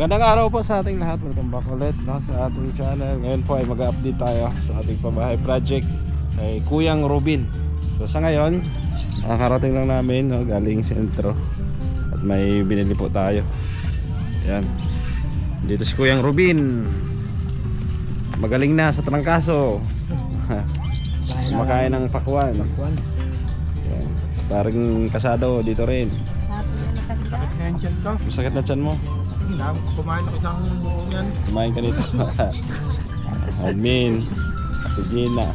Magandang araw po sa ating lahat. Welcome back ulit sa ating channel. Ngayon po ay mag-update tayo sa ating pabahay project kay Kuyang Robin. So sa ngayon, nakarating lang namin galing sentro at may binili po tayo. Yan. Dito si Kuyang Robin. Magaling na sa trangkaso. Kumakain ng pakwan. Yan. Parang kasado dito rin. Sakit na yan dyan ko. Masakit na tiyan mo. Kumain ng isang buong yan. Kumain ka nito. Admin, si Gina.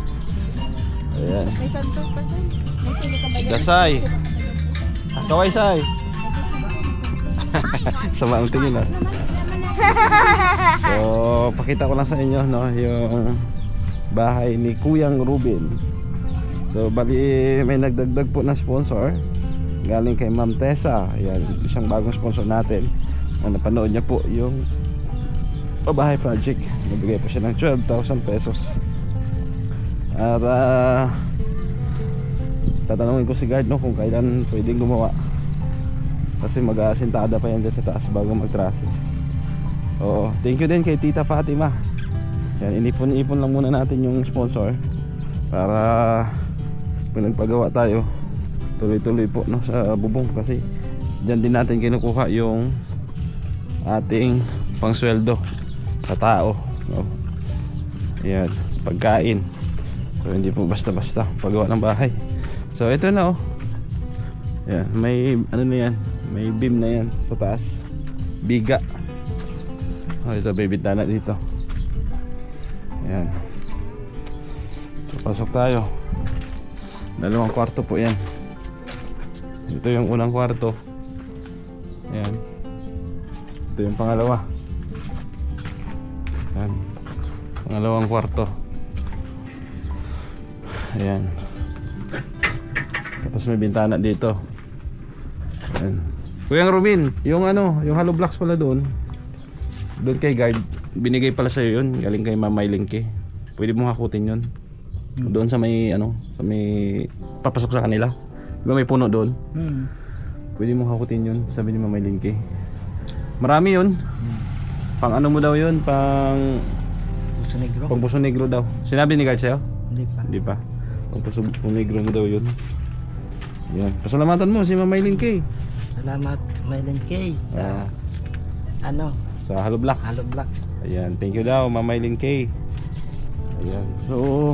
Ayan. May santo pa dyan. May sili ka ba dyan? Dasay. Kaway say. Sama ang tingin ah. So, pakita ko lang sa inyo no, yung bahay ni Kuyang Robin. So, bali may nagdagdag po na sponsor. Galing kay Ma'am Tessa. Ayan, isang bagong sponsor natin. Napanood niya po yung pabahay project. Nabigay po siya ng 12,000 pesos. At tatanungin ko si guard no, kung kailan pwedeng gumawa. Kasi mag-aasintada pa yan dyan sa taas bago mag-trusses. Oo, thank you din kay Tita Fatima. Yan, inipon-ipon lang muna natin yung sponsor para pag nagpagawa tayo tuloy-tuloy po no, sa bubong. Kasi dyan din natin kinukuha yung ating pangsweldo sa tao no? Ayan, pagkain. So hindi po basta-basta paggawa ng bahay. So ito na oh. Ayan, may ano na yan, may beam na yan sa taas, biga. Oh, ito may bintana dito. Ayan. So pasok tayo. Dalawang kwarto po yan. Ito yung unang kwarto. Ayan. Ito yung pangalawa. Ayan. Pangalawang kwarto. Ayan. Tapos may bintana dito. Ayan. Kuyang Robin, yung ano, yung hollow blocks pala doon. Doon kay guard, binigay pala sa'yo yun. Galing kay Ma'am Maylingke. Pwede mo hakutin yun. Doon sa may ano, sa may papasok sa kanila. Diba may puno doon? Pwede mo hakutin yun, sabi ni Ma'am Maylingke. Marami yun. Pang ano mo daw yun, pang Puso negro? pang puso negro daw. Sinabi ni guard sa'yo? Hindi pa. Hindi pa. Pang puso negro mo daw yun. Yan. Pasalamatan mo si Ma'am Maylingke. Salamat, Mylen K. Sa, Sa Hollow Blocks. Hollow Block. Ayan, thank you daw Ma'am Maylingke. Ayan. So,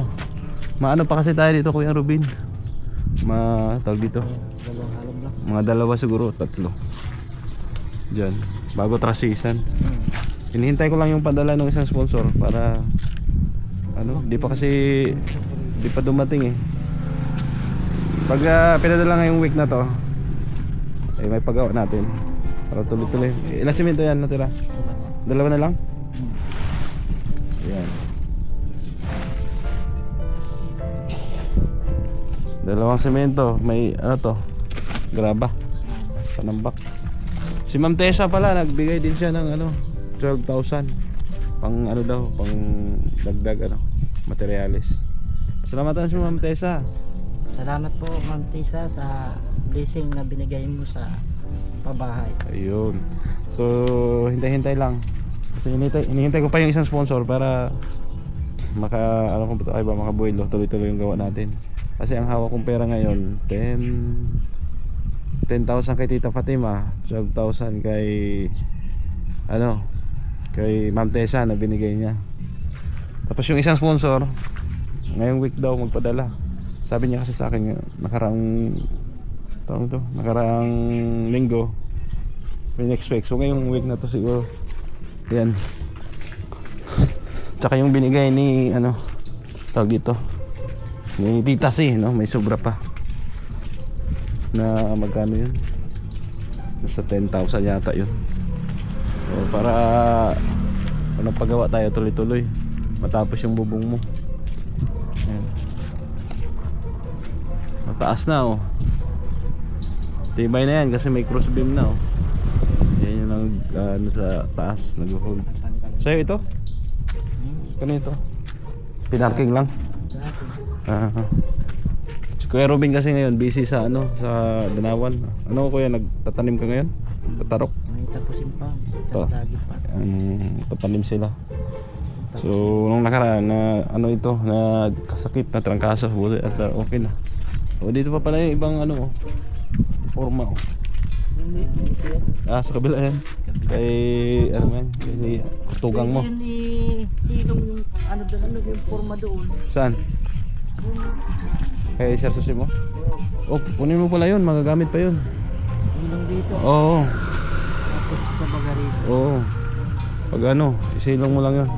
maano pa kasi tayo dito Kuya Robin? Tawag dito. Dalawang Hollow Block. Mga dalawa siguro, tatlo. Diyan, bago trasisan. Hinihintay ko lang yung padala ng isang sponsor para ano, di pa dumating eh. Pag pinadala ngayong week na to, eh may pagawa natin para tuloy-tuloy. Ilang simento yan natira? Dalawa na lang? Ayan. Dalawang semento, may ano to, graba, panambak. Si Ma'am Tessa pala, nagbigay din siya ng ano, 12,000 pang ano daw, pang dagdag ano, materialis. Salamatan si Ma'am Tessa. Salamat po, Ma'am Tisa, sa blessing na binigay mo sa pabahay. Ayun. So, hintay-hintay lang. Kasi hinihintay ko pa yung isang sponsor para ano kung ay ba makabuelo, tuloy-tuloy yung gawa natin. Kasi ang hawak kong pera ngayon 10,000 kay Tita Fatima, 12,000 kay ano, kay Ma'am Tessa na binigay niya. Tapos yung isang sponsor ngayong week daw magpadala. Sabi niya kasi sa akin nakaraang linggo may expect. So ngayong week na to siguro. Yan. Tsaka yung binigay ni ano, tawag dito, ni Tita C, no? May sobra pa. Na magkano yun? Nasa 10,000 yata yun. So, para ano pagawa tayo tuloy-tuloy matapos yung bubong mo. Ayan. Mataas na oh. Tibay na yan kasi may cross beam na oh. Yan yung ano sa taas nag-hold. Sa'yo ito? Kano ito? Pinarking lang? Si Kuya Robin kasi ngayon busy sa ano, sa Danawan. Ano kuya, nagtatanim ka ngayon? Tatarok? May tapusin pa. Pa. Isang sagi pa. Tatanim sila. So nung nakaraan na ano ito, na kasakit na trangkaso, buti at okay na. O dito pa pala yung ibang ano, forma oh. Hindi yan. Sa kabila yan. Kay ano yan, kay tugang mo. Yun silong yung ano doon, ano yung forma doon. Saan? Kay Sir Susi mo? Oh, kunin mo pala yun, magagamit pa yun. Silong dito. Oo. Tapos sa baga rito. Oo. Pag ano, isilong mo lang yun.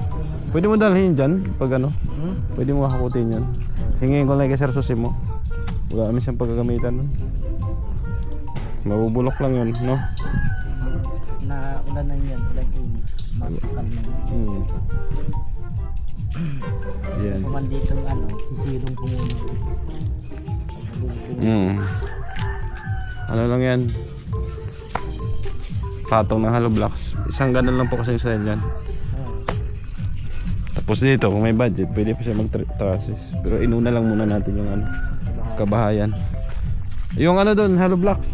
Pwede mo dalhin dyan, pag ano. Pwede mo hakutin yan. Hingin ko lang kay Sir Susi mo. Wala kami siyang paggagamitan nun. Mabubulok lang yun, no? Na ulan na yan, ulan init. Masukan na yan. Yan. Kuman dito ano, sisilong ko muna. Ano lang yan? Patong ng hollow blocks. Isang ganun lang po kasi yung style yan. Tapos dito, kung may budget, pwede pa siya mag-trusses. Pero inuna lang muna natin yung ano, kabahayan. Yung ano doon, hollow blocks.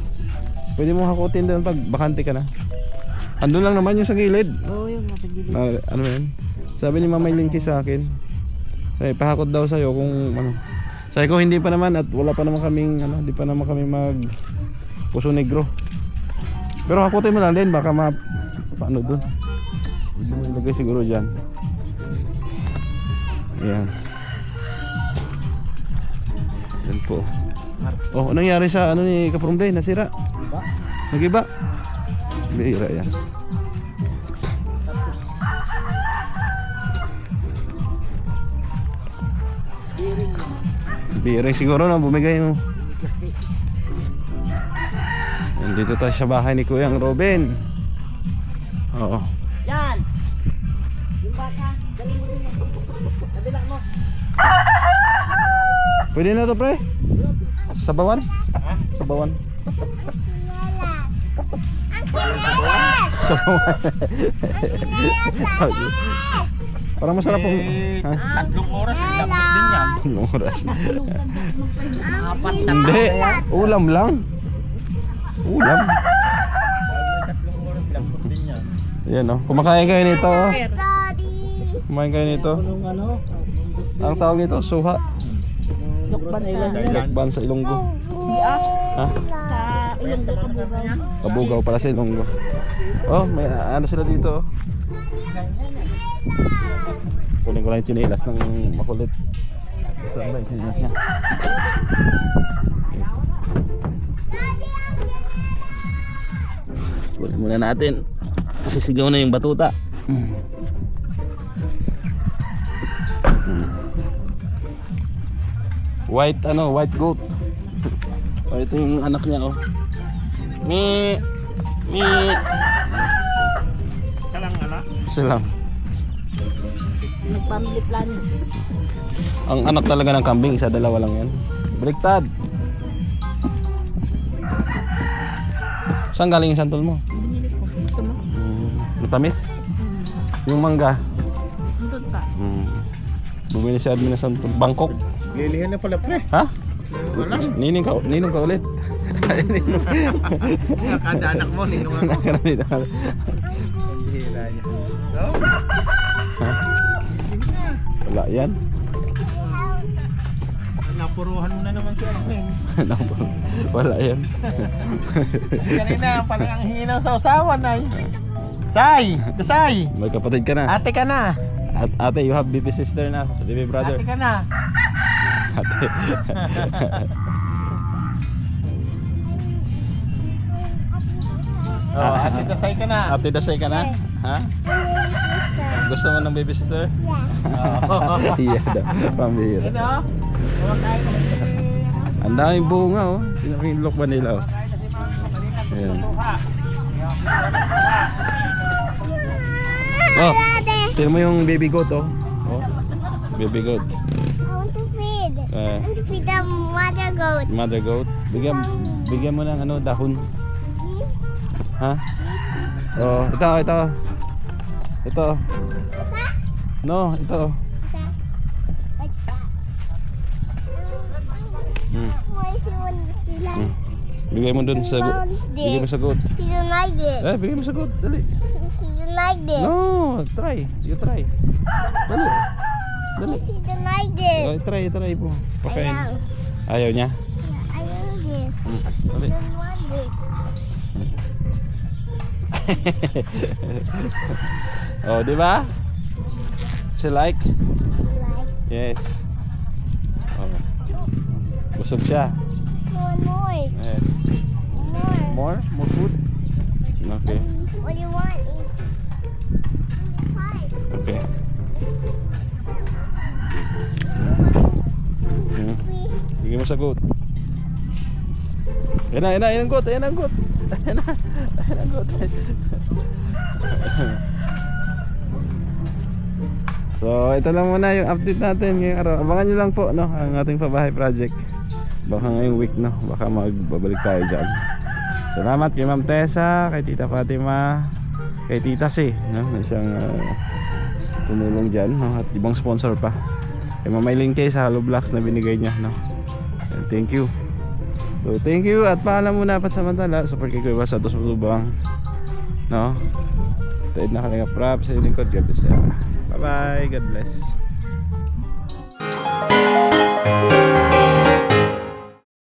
Pwede mo hakutin doon pag bakante ka na. Andun lang naman yung sa gilid. Oo, yung nasa gilid. Ano yan? Sabi ni Mama Linky sa akin. Sabi, pahakot daw sa'yo kung ano. Sabi ko, hindi pa naman at wala pa naman kaming ano, hindi pa naman kami mag Puso Negro. Pero hakutin mo lang din, baka paano doon. Pwede mo ilagay siguro dyan. Ayan. Yan po. Oh, anong nangyari sa ano ni Kaprumday? Nasira? Diba? Nagiba? Bihira yan. Biring siguro na bumigay mo. Nandito tayo sa bahay ni Kuyang Robin. Oo. Yan! Yung baka, galing mo din yan. Kabila mo. Pwede na to pre? Sabawan? Sabawan. Sabawan. Parang masarap po. Tatlong oras, lambot din yan. Tatlong oras. Apat na Hindi, ulam lang. Ulam. Tatlong oras, lambot din yan. Yan oh. Kumakain kayo nito oh. Kumain kayo nito. Anong ano? Ang tawag nito, suha. Lukban sa ilan. Lakban sa Ilonggo. Ha? Sa iyong kabugaw. Kabugaw pala sa Ilonggo. Oh, may ano sila dito oh. Kunin ko lang yung chinelas ng makulit. Saan ba yung chinelas niya? Kunin muna natin. Sisigaw na yung batuta. White ano, white goat. Oh, ito yung anak niya oh. Mi. Salang ala. Silang. Nag-family planning. Ang anak talaga ng kambing, isa dalawa lang yan. Baliktad. Saan galing yung santol mo? Binili ko. Gusto mo? Matamis? Yung mangga. Andun pa. Bumili si Admin ng santol. Bangkok. Lilihan na pala pre. Ha? Wala. Ninong ka ulit. Kada anak mo, ninong ako. Hila niya. Ha? Wala yan. Napuruhan mo na naman si Alvin. Wala yan. Kanina, parang ang hinaw sa usawan ay. Say! Say! May kapatid ka na. Ate ka na! Ate, you have baby sister na. So, baby brother. Ate ka na! Ate. Oh, ate dasay ka na! Ate, dasay ka na? Ha? Gusto mo ng baby sister? Iya daw. Pambihira. Ano? Kumakain na si... Ang daming bunga oh. Pinapinlok ba nila oh. Kumakain na si Mama. Ayan. Suka. Oh, tignan mo yung baby goat oh. Oh, baby goat. I want to feed. Eh, I want to feed the mother goat. mother goat. Bigyan mo ng ano, dahon. Ha? Oh, ito. Ito. No, ito. Like that. Hmm. She like, Bigay mo dun sa goat. Bigay mo sa goat. she don't like this. Bigay mo sa goat. Dali. She don't like this. No, try. You try. Dali. Dali. She don't like this. Try po. Pakain. Ayaw. Ayaw niya? I don't this. Dali. I don't want this. Oh, di ba? She like? She like, Yes. Oh. Busog siya. she want more. Eh. More. More? More food? Okay. What do you want? Five. Okay. Three. Bigyan mo sa goat. Ayan ang goat. Ayan ang goat. Ayan ang goat. So, ito lang muna yung update natin ngayong araw. Abangan nyo lang po, no, ang ating pabahay project. Baka ngayong week, no, baka magbabalik tayo dyan. Salamat kay Ma'am Tessa, kay Tita Fatima, kay Tita C, no, may siyang tumulong dyan, no, at ibang sponsor pa. Kay Ma'am Eileen Kay sa Hollow Blocks na binigay niya, no. And thank you. So, thank you at paalam muna pat samantala. Support kay Kuya sa Tusubang, no. Taid na kalinga props sa lingkod. God bless. Bye bye. God bless.